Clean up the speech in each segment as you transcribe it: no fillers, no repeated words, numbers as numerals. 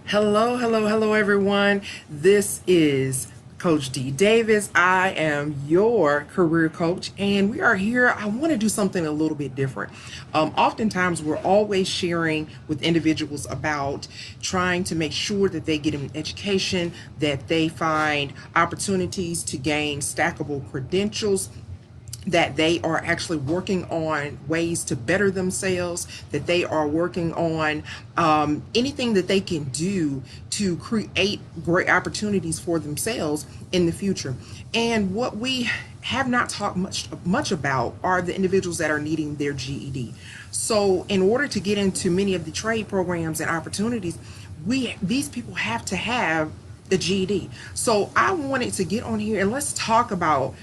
Hello, everyone. This is Coach D Davis. I am your career coach, and we are here. I want to do something a little bit different. Oftentimes, we're always sharing with individuals about trying to make sure that they get an education, that they find opportunities to gain stackable credentials, that they are actually working on ways to better themselves, that they are working on anything that they can do to create great opportunities for themselves in the future. And what we have not talked much about are the individuals that are needing their GED. So in order to get into many of the trade programs and opportunities, these people have to have the GED. So I wanted to get on here and let's talk about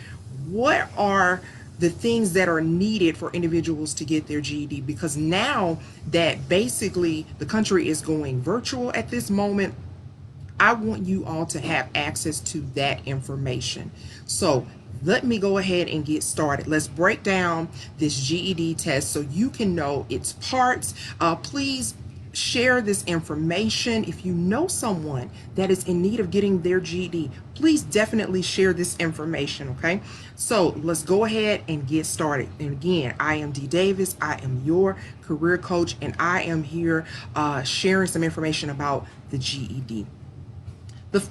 what are the things that are needed for individuals to get their GED, because now that basically the country is going virtual at this moment, I want you all to have access to that information. So let me go ahead and get started. Let's break down this GED test so you can know its parts. Please share this information. If you know someone that is in need of getting their GED, please definitely share this information, okay? So let's go ahead and get started. And again, I am D Davis. I am your career coach, and I am here sharing some information about the GED.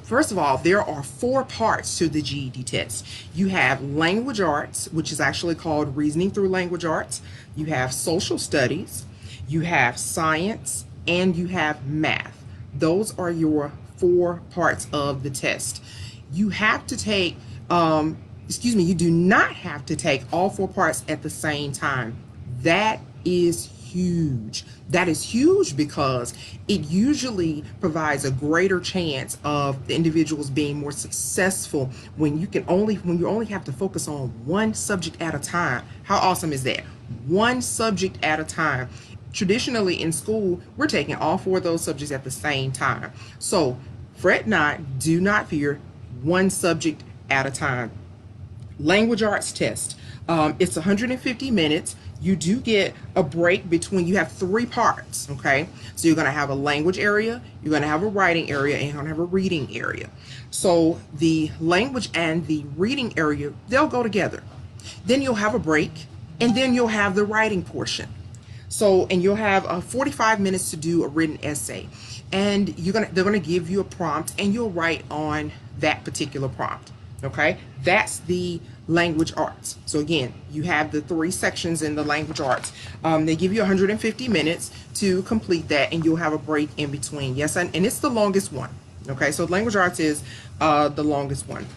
First of all, there are four parts to the GED test. You have language arts, which is actually called reasoning through language arts. You have social studies, you have science, and you have math. Those are your four parts of the test. You have to take, you do not have to take all four parts at the same time. That is huge. That is huge because it usually provides a greater chance of the individuals being more successful when you only have to focus on one subject at a time. How awesome is that? One subject at a time. Traditionally in school, we're taking all four of those subjects at the same time. So fret not, do not fear, one subject at a time. Language arts test. It's 150 minutes. You do get a break between, you have three parts, okay? So you're gonna have a language area, you're gonna have a writing area, and you're gonna have a reading area. So the language and the reading area, they'll go together. Then you'll have a break, and then you'll have the writing portion. So, and you'll have 45 minutes to do a written essay. And they're gonna give you a prompt, and you'll write on that particular prompt, okay? That's the language arts. So again, you have the three sections in the language arts. They give you 150 minutes to complete that, and you'll have a break in between. Yes, and it's the longest one. Okay, so language arts is the longest one.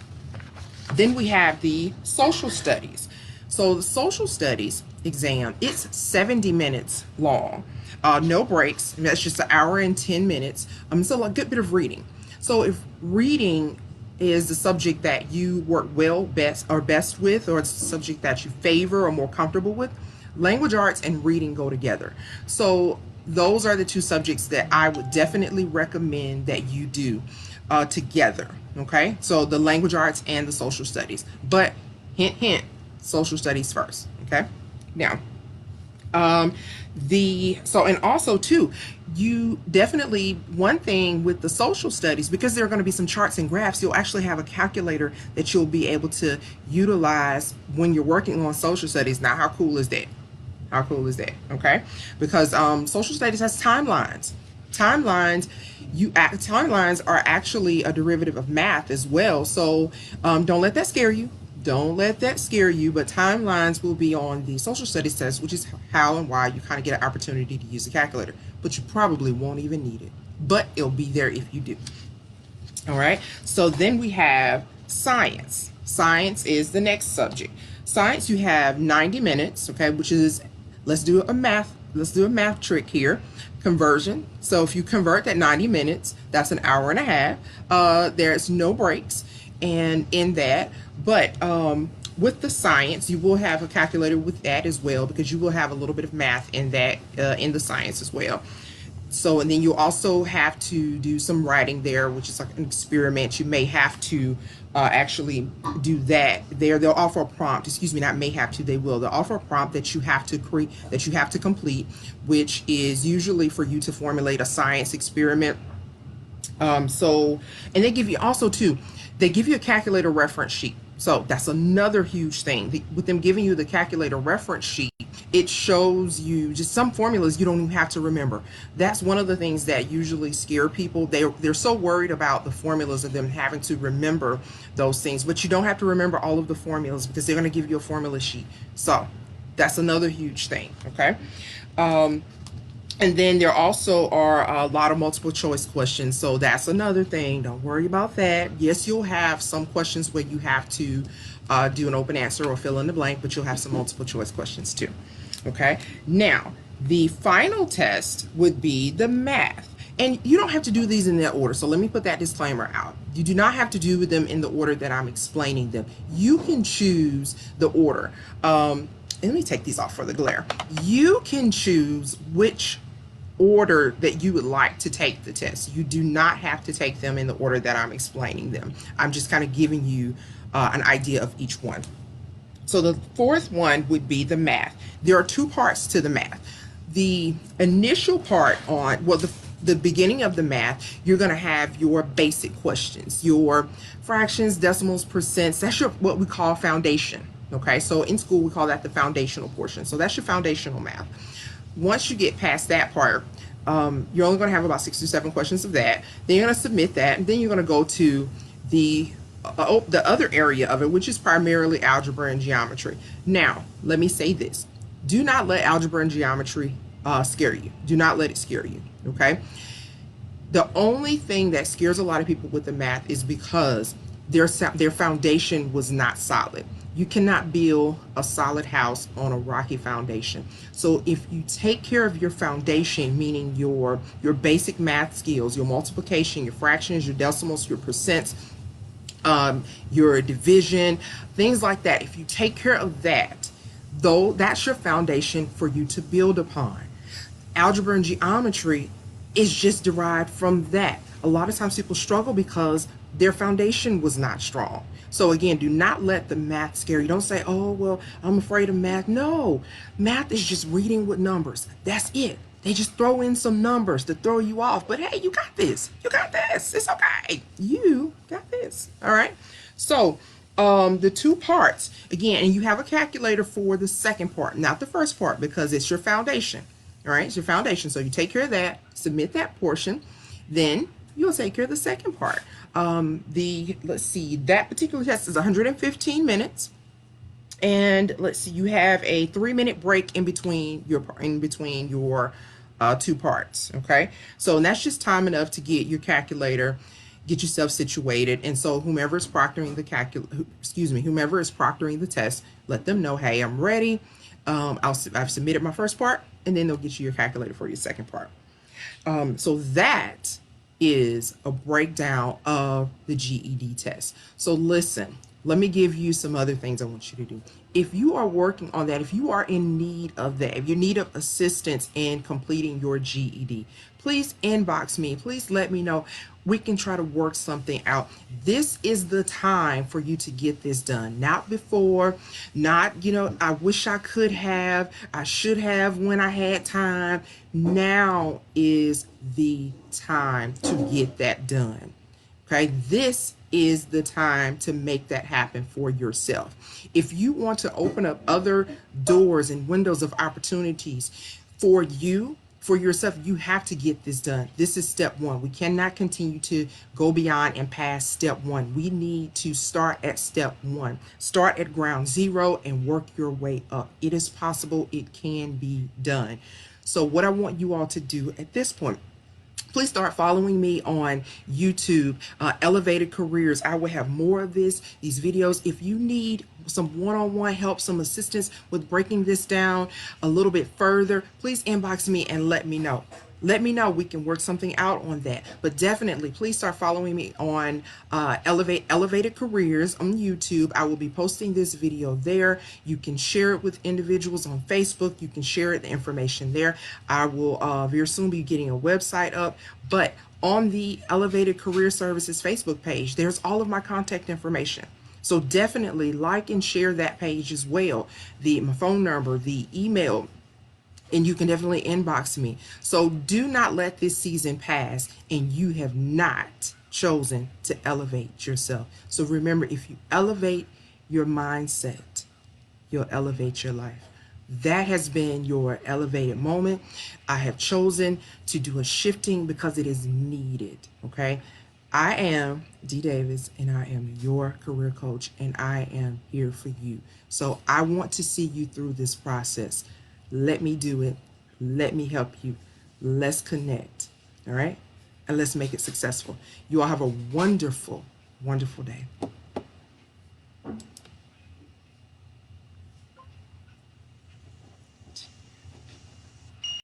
Then we have the social studies. So the social studies exam, it's 70 minutes long. No breaks. That's just an hour and 10 minutes. So a good bit of reading. So if reading is the subject that you work best with, or it's a subject that you favor or more comfortable with, language arts and reading go together. So those are the two subjects that I would definitely recommend that you do together, okay? So the language arts and the social studies, but hint, social studies first, okay? Now, and also too, you definitely, one thing with the social studies, because there are going to be some charts and graphs, you'll actually have a calculator that you'll be able to utilize when you're working on social studies. Now, how cool is that? How cool is that? Okay, because social studies has timelines. Timelines are actually a derivative of math as well. So don't let that scare you. Don't let that scare you, but timelines will be on the social studies test, which is how and why you kind of get an opportunity to use a calculator, but you probably won't even need it, but it'll be there if you do. All right, so then we have science. Science is the next subject. Science, you have 90 minutes, okay, which is, let's do a math trick here. Conversion. So if you convert that 90 minutes, that's an hour and a half. There's no breaks and in that, but with the science, you will have a calculator with that as well, because you will have a little bit of math in that in the science as well. So, and then you also have to do some writing there, which is like an experiment. You may have to actually do that there. They'll offer a prompt, excuse me, not may have to, they will. They'll offer a prompt that you have to create, that you have to complete, which is usually for you to formulate a science experiment. And they give you also too, they give you a calculator reference sheet. So that's another huge thing. With them giving you the calculator reference sheet, it shows you just some formulas you don't even have to remember. That's one of the things that usually scare people. They're so worried about the formulas of them having to remember those things, but you don't have to remember all of the formulas because they're going to give you a formula sheet. So that's another huge thing. Okay. And then there also are a lot of multiple choice questions. So that's another thing. Don't worry about that. Yes, you'll have some questions where you have to do an open answer or fill in the blank, but you'll have some multiple choice questions too. Okay. Now, the final test would be the math. And you don't have to do these in that order. So let me put that disclaimer out. You do not have to do them in the order that I'm explaining them. You can choose the order. Let me take these off for the glare. You can choose which order that you would like to take the test. You do not have to take them in the order that I'm explaining them. I'm just kind of giving you an idea of each one. So the fourth one would be the math. There are two parts to the math. The initial part on, well, the beginning of the math, you're going to have your basic questions, your fractions, decimals, percents. That's your what we call foundation. Okay, so in school we call that the foundational portion. So that's your foundational math. Once you get past that part, you're only going to have about 6 or 7 questions of that. Then you're going to submit that, and then you're going to go to the other area of it, which is primarily algebra and geometry. Now, let me say this. Do not let algebra and geometry scare you. Do not let it scare you, okay? The only thing that scares a lot of people with the math is because their foundation was not solid. You cannot build a solid house on a rocky foundation. So if you take care of your foundation, meaning your basic math skills, your multiplication, your fractions, your decimals, your percents, your division, things like that, if you take care of that, though, that's your foundation for you to build upon. Algebra and geometry is just derived from that. A lot of times people struggle because their foundation was not strong. So again, do not let the math scare you. Don't say, oh, well, I'm afraid of math. No, math is just reading with numbers. That's it. They just throw in some numbers to throw you off. But hey, you got this. You got this. It's okay. You got this. All right. So the two parts, again, and you have a calculator for the second part, not the first part, because it's your foundation. All right. It's your foundation. So you take care of that, submit that portion, then you'll take care of the second part. Let's see, that particular test is 115 minutes. And let's see, you have a 3-minute break in between your two parts. Okay, so that's just time enough to get your calculator, get yourself situated. And so whomever is proctoring the test, let them know, hey, I'm ready. I've submitted my first part, and then they'll get you your calculator for your second part. So that is a breakdown of the GED test. So listen, let me give you some other things I want you to do. If you are working on that, if you are in need of that, if you need of assistance in completing your GED, please inbox me. Please let me know. We can try to work something out. This is the time for you to get this done. Not before, not, I wish I could have, I should have when I had time. Now is the time to get that done. Okay, this is the time to make that happen for yourself. If you want to open up other doors and windows of opportunities for you, for yourself, you have to get this done. This is step one. We cannot continue to go beyond and past step one. We need to start at step one. Start at ground zero and work your way up. It is possible. It can be done. So what I want you all to do at this point, please start following me on YouTube, Elevated Careers. I will have more of these videos. If you need some one-on-one help, some assistance with breaking this down a little bit further, please inbox me and let me know. Let me know. We can work something out on that. But definitely, please start following me on Elevated Careers on YouTube. I will be posting this video there. You can share it with individuals on Facebook. You can share the information there. I will very soon be getting a website up. But on the Elevated Career Services Facebook page, there's all of my contact information. So definitely like and share that page as well. My phone number, the email, And you can definitely inbox me. So do not let this season pass and you have not chosen to elevate yourself. So remember, if you elevate your mindset, you'll elevate your life. That has been your elevated moment. I have chosen to do a shifting because it is needed. Okay. I am D Davis and I am your career coach and I am here for you. So I want to see you through this process. Let me do it. Let me help you. Let's connect. All right. And let's make it successful. You all have a wonderful, wonderful day.